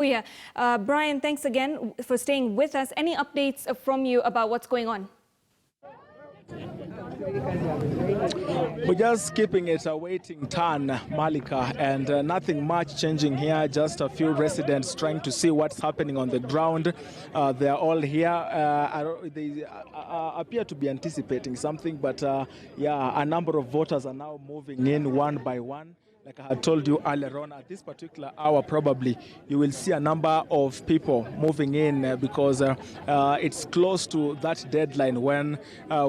Oh, yeah. Brian, thanks again for staying with us. Any updates from you about what's going on? We're just keeping it a waiting turn, Malika, and nothing much changing here. Just a few residents trying to see what's happening on the ground. They're all here. They appear to be anticipating something, but yeah, a number of voters are now moving in one by one. Like I had told you earlier on, at this particular hour, probably you will see a number of people moving in because it's close to that deadline when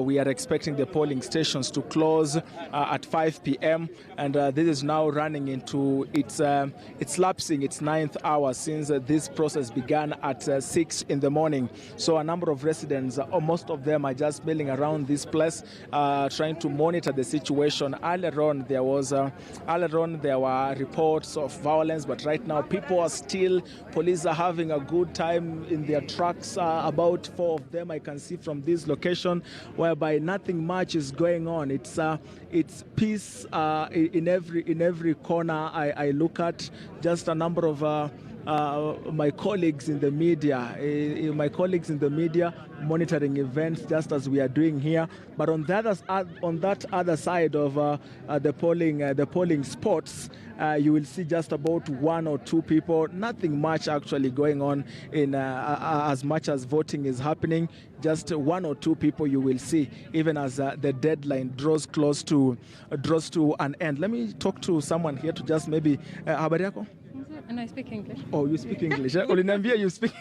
we are expecting the polling stations to close at 5 p.m. And this is now running into it's lapsing its 9th hour since this process began at 6 in the morning. So a number of residents, most of them are just milling around this place, trying to monitor the situation. Earlier on, there were reports of violence, but right now police are having a good time in their trucks. About 4 of them I can see from this location, whereby nothing much is going on. It's peace in every corner I look at. Just a number of my colleagues in the media, monitoring events just as we are doing here. But on that other side of the polling spots, you will see just about 1 or 2 people. Nothing much actually going on in as much as voting is happening. Just 1 or 2 people you will see, even as the deadline draws to an end. Let me talk to someone here to just maybe habari yako? And I speak English. Oh, you speak English. Uliniambia you speak.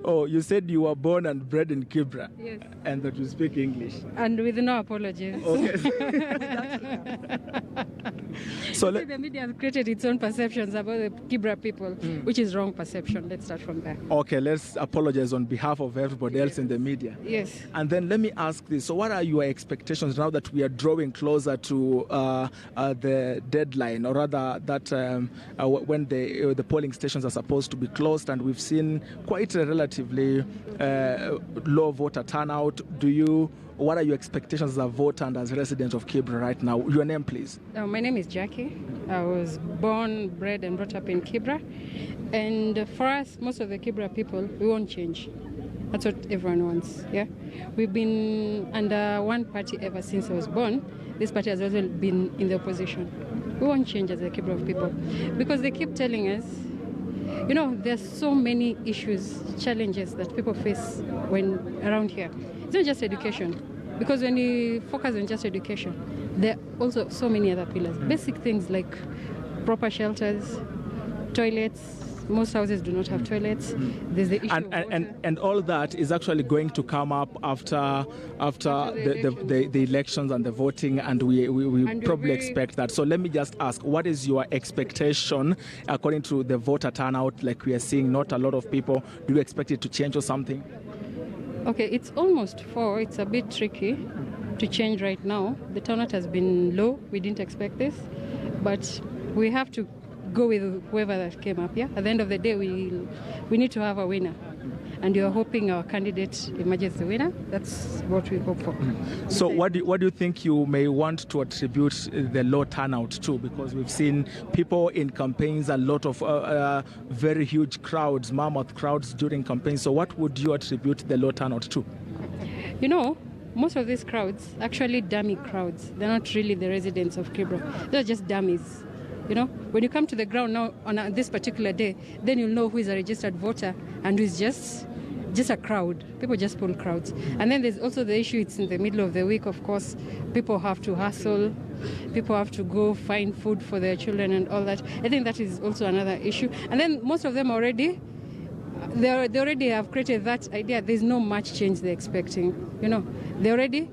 Oh, you said you were born and bred in Kibra. Yes. And that you speak English. And with no apologies. Okay. So the media has created its own perceptions about the Kibra people, which is wrong perception. Let's start from there. Okay, let's apologize on behalf of everybody else in the media. Yes. And then let me ask this. So what are your expectations now that we are drawing closer to the deadline, or rather that when the polling stations are supposed to be closed, and we've seen quite a relatively low voter turnout. What are your expectations as a voter and as a resident of Kibra right now? Your name, please. My name is Jackie. I was born, bred, and brought up in Kibra. And for us, most of the Kibra people, we won't change. That's what everyone wants. Yeah, we've been under one party ever since I was born. This party has also been in the opposition. We won't change as a Kibra people because they keep telling us, there's so many issues, challenges that people face when around here. It's not just education, because when you focus on just education, there are also so many other pillars. Basic things like proper shelters, toilets. Most houses do not have toilets. There's the issue of water. And all that is actually going to come up after the elections and the voting, and we probably expect that. So let me just ask, what is your expectation according to the voter turnout? Like we are seeing not a lot of people. Do you expect it to change or something? Okay, it's almost 4. It's a bit tricky to change right now. The turnout has been low. We didn't expect this, but we have to go with whoever that came up. Yeah. At the end of the day, we need to have a winner, and you're hoping our candidate emerges the winner. That's what we hope for. So, what do you think you may want to attribute the low turnout to? Because we've seen people in campaigns, a lot of very huge crowds, mammoth crowds during campaigns. So, what would you attribute the low turnout to? Most of these crowds, actually dummy crowds. They're not really the residents of Kibra. They're just dummies. When you come to the ground now on this particular day, then you'll know who is a registered voter and who is just a crowd. People just pull crowds. And then there's also the issue, it's in the middle of the week, of course. People have to hustle. People have to go find food for their children and all that. I think that is also another issue. And then most of them they already have created that idea. There's no much change they're expecting. They already,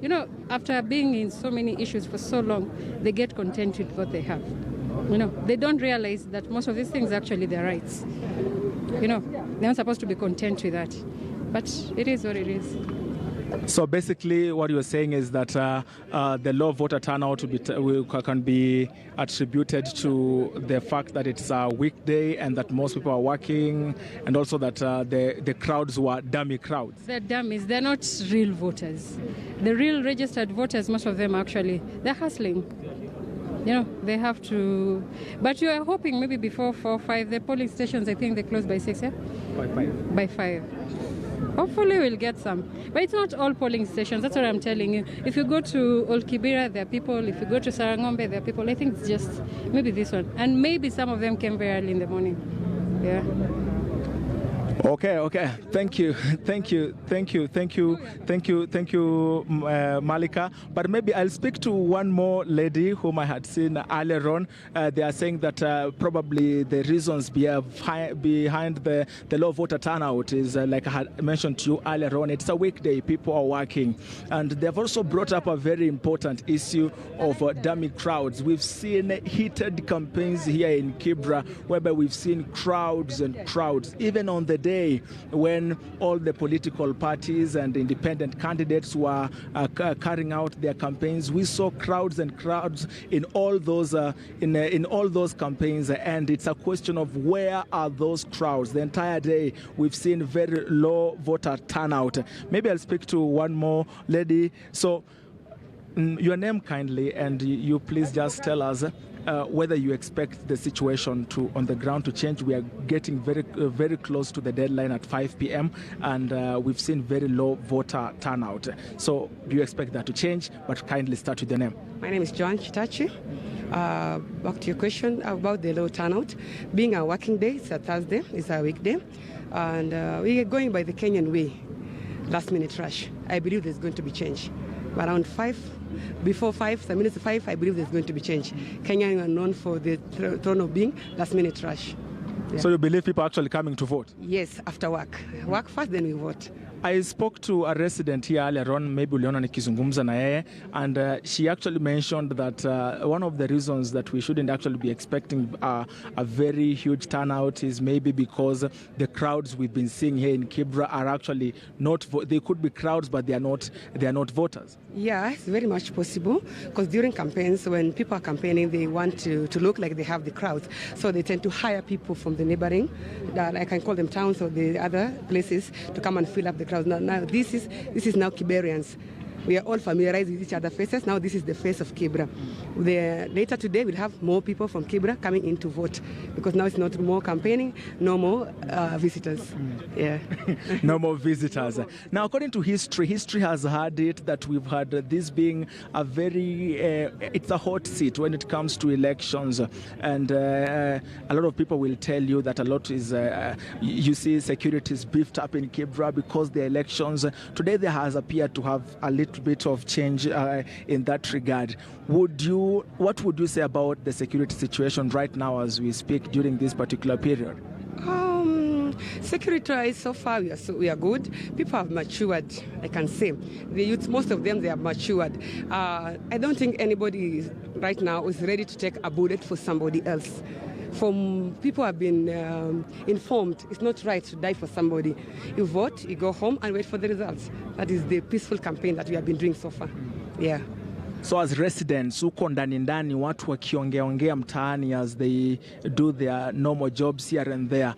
after being in so many issues for so long, they get content with what they have. They don't realize that most of these things are actually their rights. They're not supposed to be content with that. But it is what it is. So basically what you're saying is that the low voter turnout can be attributed to the fact that it's a weekday and that most people are working, and also that the crowds were dummy crowds. They're dummies. They're not real voters. The real registered voters, most of them actually, they're hustling. They have to. But you are hoping maybe before 4 or 5, the polling stations, I think they close by 6, yeah? By 5. By 5. Hopefully we'll get some. But it's not all polling stations, that's what I'm telling you. If you go to Old Kibera, there are people. If you go to Sarangombe, there are people. I think it's just maybe this one. And maybe some of them came very early in the morning. Yeah. Okay. Thank you, Malika. But maybe I'll speak to one more lady whom I had seen earlier on. They are saying that probably the reasons behind the low voter turnout is, like I had mentioned to you earlier on, it's a weekday, people are working. And they've also brought up a very important issue of dummy crowds. We've seen heated campaigns here in Kibra, whereby we've seen crowds and crowds, even on the day when all the political parties and independent candidates were carrying out their campaigns. We saw crowds and crowds in all those in all those campaigns, and it's a question of where are those crowds. The entire day we've seen very low voter turnout. Maybe I'll speak to one more lady. So your name kindly, and you please just tell us whether you expect the situation on the ground to change. We are getting very close to the deadline at 5 p.m. and we've seen very low voter turnout. So do you expect that to change? But kindly start with the name. My name is Joan Chitachi. Back to your question about the low turnout. Being a working day, it's a Thursday, it's a weekday, and we are going by the Kenyan way, last minute rush. I believe there's going to be change. Around 5, before 5, some minutes to 5, I believe there's going to be change. Kenyans are known for the throne of being last minute rush. Yeah. So you believe people are actually coming to vote? Yes, after work. Work first, then we vote. I spoke to a resident here earlier on, maybe uliona nikizungumza na yeye, and she actually mentioned that one of the reasons that we shouldn't actually be expecting a very huge turnout is maybe because the crowds we've been seeing here in Kibra are actually not, they could be crowds, but they are not voters. Yeah, it's very much possible, because during campaigns, when people are campaigning, they want to look like they have the crowds. So they tend to hire people from the neighboring, I can call them towns or the other places, to come and fill up the crowds. Now this is now Kiberians. We are all familiarized with each other's faces. Now this is the face of Kibra. Later today we'll have more people from Kibra coming in to vote, because now it's not more campaigning, no more visitors. Yeah. No more visitors. Now, according to history has had it that we've had this being a very, it's a hot seat when it comes to elections, and a lot of people will tell you that a lot is, you see security is beefed up in Kibra because the elections, today there has appeared to have a little bit of change in that regard. What would you say about the security situation right now as we speak during this particular period? Security, so far we are good. People have matured, I can say. The youth, most of them, they have matured. I don't think anybody right now is ready to take a bullet for somebody else. People have been informed it's not right to die for somebody. You vote, you go home and wait for the results. That is the peaceful campaign that we have been doing so far. Yeah. So as residents, huko ndani watu wakiongeaongea mtaani as they do their normal jobs here and there,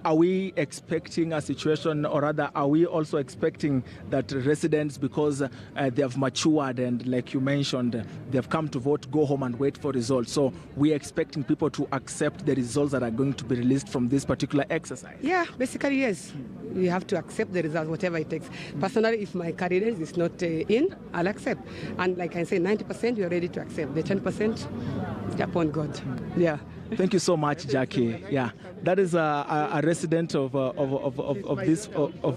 are we expecting a situation, or rather, are we also expecting that residents, because they have matured and, like you mentioned, they've come to vote, go home and wait for results? So we're expecting people to accept the results that are going to be released from this particular exercise? Yeah, basically, yes. We have to accept the results, whatever it takes. Personally, if my candidate is not in, I'll accept. And like I say, 90% we are ready to accept. The 10%, upon God. Yeah. Thank you so much, Jackie. Yeah, that is a resident of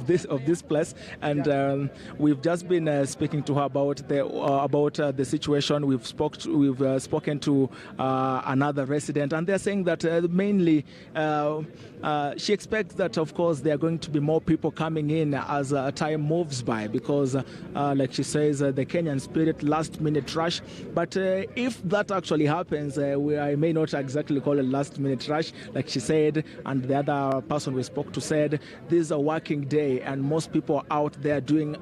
this place, and we've just been speaking to her about the situation. We've spoken to another resident, and they're saying that mainly she expects that, of course, there are going to be more people coming in as time moves by, because, like she says, the Kenyan spirit, last-minute rush. But if that actually happens, I may not exactly call it last-minute rush, like she said, and the other person we spoke to said, this is a working day, and most people are out there doing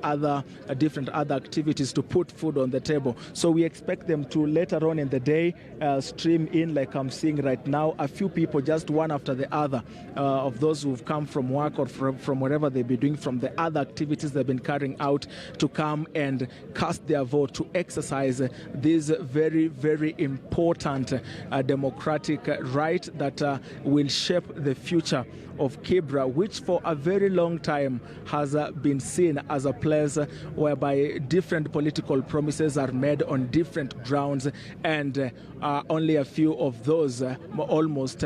different activities to put food on the table. So we expect them to later on in the day stream in, like I'm seeing right now, a few people, just one after the other, of those who've come from work or from from whatever they've been doing, from the other activities they've been carrying out, to come and cast their vote, to exercise this very, very important democratic right that will shape the future of Kibra, which for a very long time has been seen as a place whereby different political promises are made on different grounds, and only a few of those, almost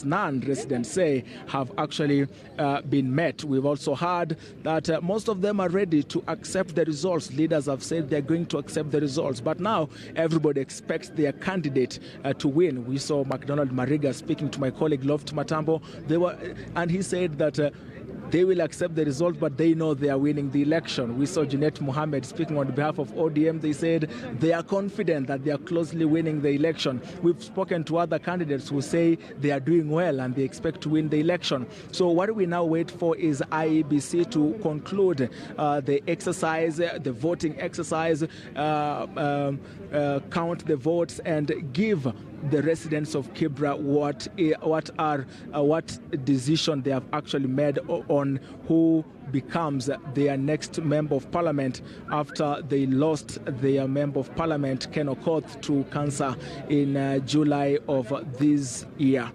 none, residents say, have actually been met. We've also heard that most of them are ready to accept the results. Leaders have said they're going to accept the results, but now everybody expects their candidate to win. We saw McDonald Mariga speaking to my colleague Loft Matambo. And he said that they will accept the result, but they know they are winning the election. We saw Jeanette Mohammed speaking on behalf of ODM. They said they are confident that they are closely winning the election. We've spoken to other candidates who say they are doing well and they expect to win the election. So what we now wait for is IEBC to conclude the exercise, the voting exercise, count the votes, and give the residents of Kibra what decision they have actually made on who becomes their next member of parliament after they lost their member of parliament, Ken Okoth, to cancer in July of this year.